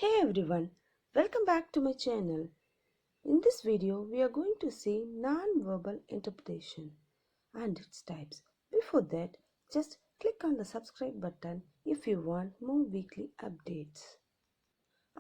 Hey everyone, welcome back to my channel. In this video, we are going to see non-verbal interpretation and its types. Before that, just click on the subscribe button if you want more weekly updates.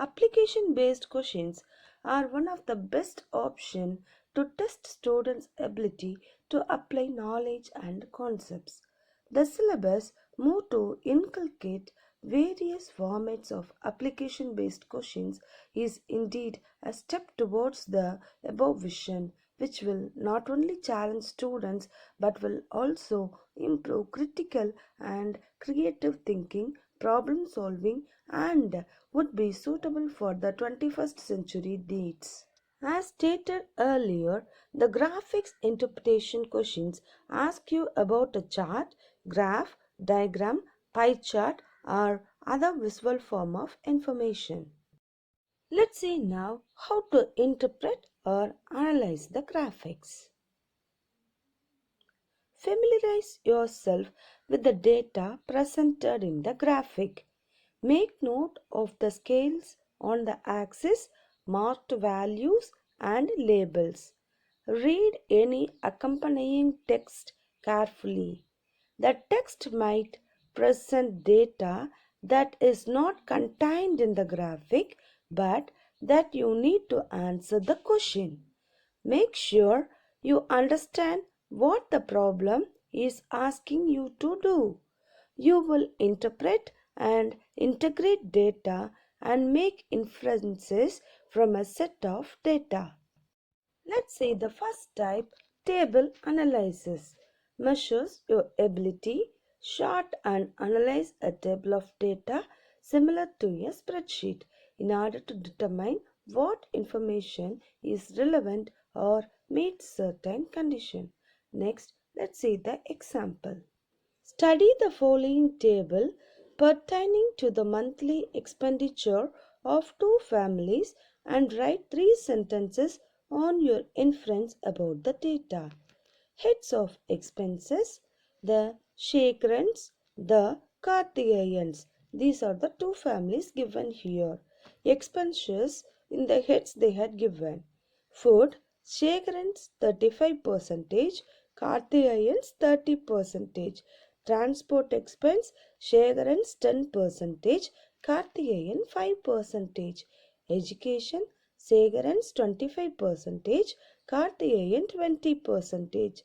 Application-based questions are one of the best options to test students' ability to apply knowledge and concepts. The syllabus moved to inculcate various formats of application-based questions is indeed a step towards the above vision, which will not only challenge students but will also improve critical and creative thinking, problem solving, and would be suitable for the 21st century needs. As stated earlier, the graphics interpretation questions ask you about a chart, graph, diagram, pie chart, or other visual form of information. Let's see now how to interpret or analyze the graphics. Familiarize yourself with the data presented in the graphic. Make note of the scales on the axis, marked values and labels. Read any accompanying text carefully. The text might present data that is not contained in the graphic but that you need to answer the question. Make sure you understand what the problem is asking you to do. You will interpret and integrate data and make inferences from a set of data. Let's say the first type, table analysis, measures your ability, sort and analyze a table of data similar to a spreadsheet in order to determine what information is relevant or meets certain condition. Next, let's see the example. Study the following table pertaining to the monthly expenditure of two families and write three sentences on your inference about the data. Heads of expenses, the Shekarans, the Karthikeyans. These are the two families given here. Expenses in the heads they had given. Food, Shekarans 35%, Karthikeyans 30%. Transport expense, Shekarans 10%, Karthikeyan 5%. Education, Shekarans 25%, Karthikeyan 20%.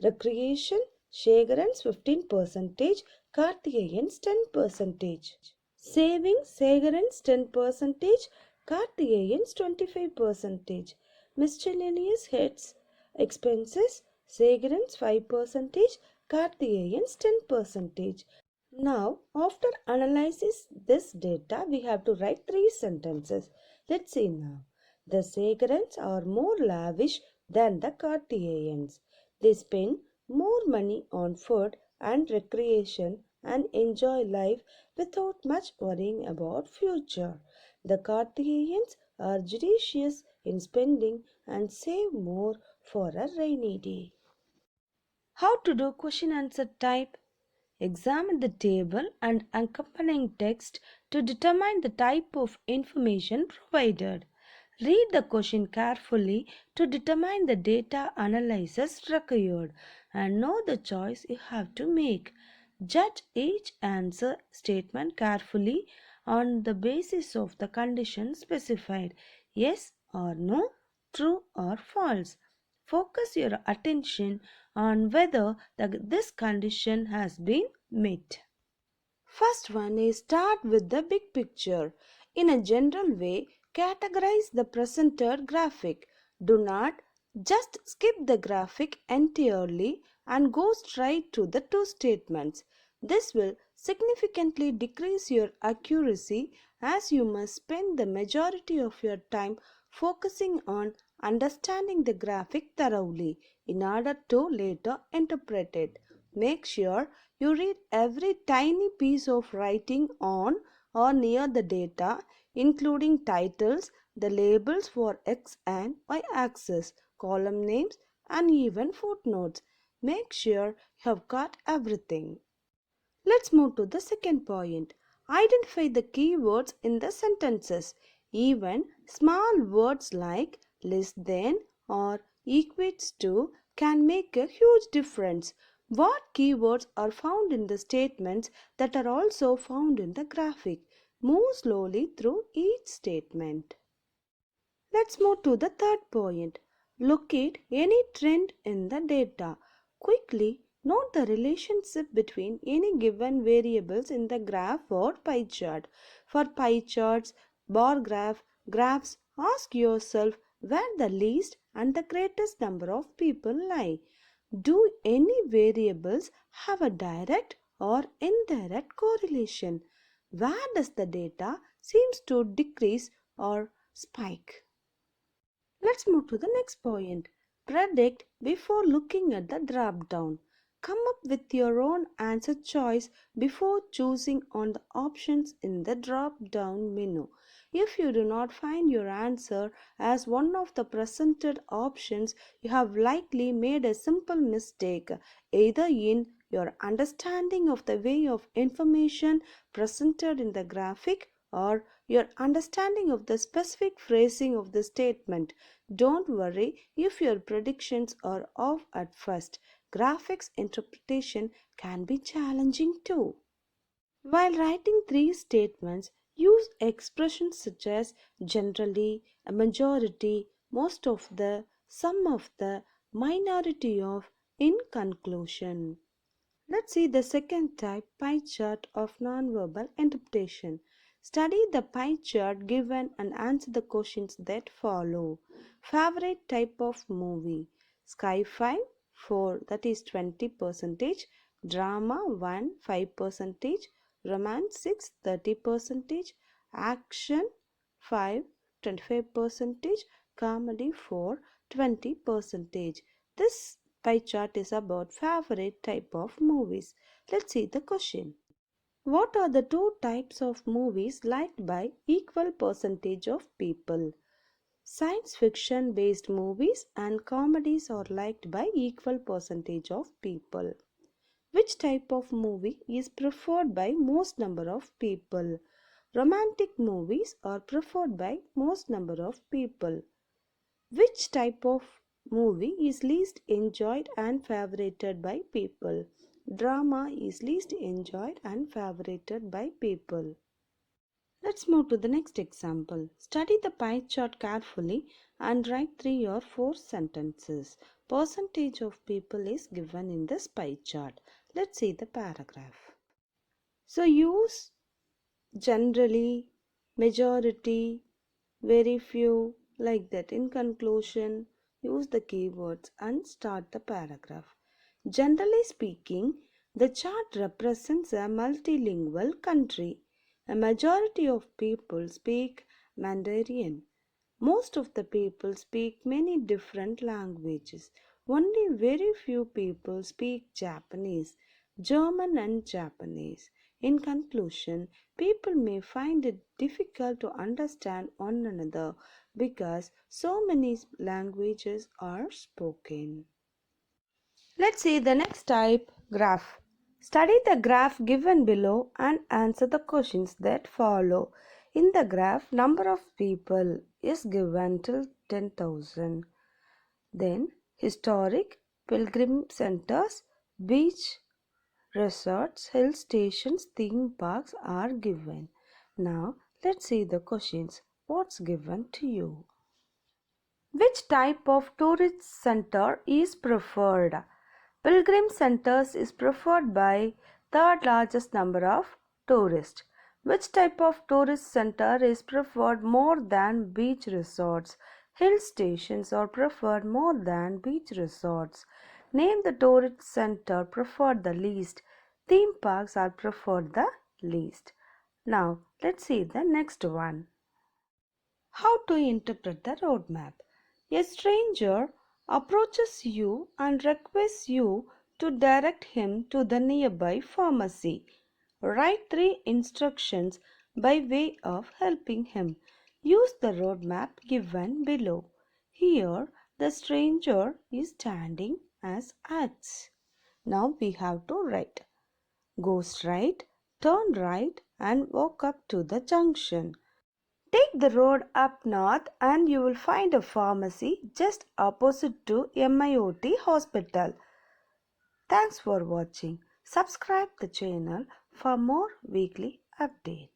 Recreation, Shekarans 15%, Karthikeyan's 10%. Savings, Shekarans 10%, Karthikeyan's 25%. Miscellaneous heads, expenses, Shekarans 5%, Karthikeyan's 10%. Now, after analysis this data, we have to write three sentences. Let's see now. The Shekarans are more lavish than the Karthikeyans. They spend more money on food and recreation and enjoy life without much worrying about future. The Karthikeyans are judicious in spending and save more for a rainy day. How to do question answer type? Examine the table and accompanying text to determine the type of information provided. Read the question carefully to determine the data analysis required and know the choice you have to make. Judge each answer statement carefully on the basis of the condition specified, yes or no, true or false. Focus your attention on whether this condition has been met. First one is start with the big picture. In a general way, categorize the presented graphic. Do not just skip the graphic entirely and go straight to the two statements. This will significantly decrease your accuracy as you must spend the majority of your time focusing on understanding the graphic thoroughly in order to later interpret it. Make sure you read every tiny piece of writing on or near the data, including titles, the labels for X and Y axis, column names, and even footnotes. Make sure you have got everything. Let's move to the second point. Identify the keywords in the sentences. Even small words like less than or equates to can make a huge difference. What keywords are found in the statements that are also found in the graphic? Move slowly through each statement. Let's move to the third point. Locate any trend in the data. Quickly note the relationship between any given variables in the graph or pie chart. For pie charts, bar graphs, ask yourself where the least and the greatest number of people lie. Do any variables have a direct or indirect correlation? Where does the data seems to decrease or spike? Let's move to the next point. Predict before looking at the drop down. Come up with your own answer choice before choosing on the options in the drop down menu. If you do not find your answer as one of the presented options, you have likely made a simple mistake, either in your understanding of the way of information presented in the graphic or your understanding of the specific phrasing of the statement. Don't worry if your predictions are off at first. Graphics interpretation can be challenging too. While writing three statements, use expressions such as generally, a majority, most of the, some of the, minority of, in conclusion. Let's see the second type, pie chart of nonverbal interpretation. Study the pie chart given and answer the questions that follow. Favorite type of movie? Sci-fi 4, that is 20%, drama 1 5%, romance 6 30%, action 5 25%, comedy 4 20%. This pie chart is about favorite type of movies. Let's see the question. What are the two types of movies liked by equal percentage of people? Science fiction based movies and comedies are liked by equal percentage of people. Which type of movie is preferred by most number of people? Romantic movies are preferred by most number of people. Which type of movie is least enjoyed and favorited by people? Drama is least enjoyed and favorited by people. Let's move to the next example. Study the pie chart carefully and write 3 or 4 sentences. Percentage of people is given in this pie chart. Let's see the paragraph. So use generally, majority, very few, like that. In conclusion, use the keywords and start the paragraph. Generally speaking, the chart represents a multilingual country. A majority of people speak Mandarin. Most of the people speak many different languages. Only very few people speak Japanese, German, and Japanese. In conclusion, people may find it difficult to understand one another because so many languages are spoken. Let's see the next type, graph. Study the graph given below and answer the questions that follow. In the graph, number of people is given till 10,000. Then historic, pilgrim centers, beach resorts, hill stations, theme parks are given. Now let's see the questions. What's given to you? Which type of tourist center is preferred? Pilgrim centers is preferred by third largest number of tourists. Which type of tourist center is preferred more than beach resorts? Hill stations are preferred more than beach resorts. Name the tourist center preferred the least. Theme parks are preferred the least. Now let's see the next one. How to interpret the roadmap? A stranger approaches you and requests you to direct him to the nearby pharmacy. Write 3 instructions by way of helping him. Use the roadmap given below. Here, the stranger is standing as X. Now we have to write. Go straight, turn right, and walk up to the junction. Take the road up north and you will find a pharmacy just opposite to MIOT hospital. Thanks for watching. Subscribe the channel for more weekly updates.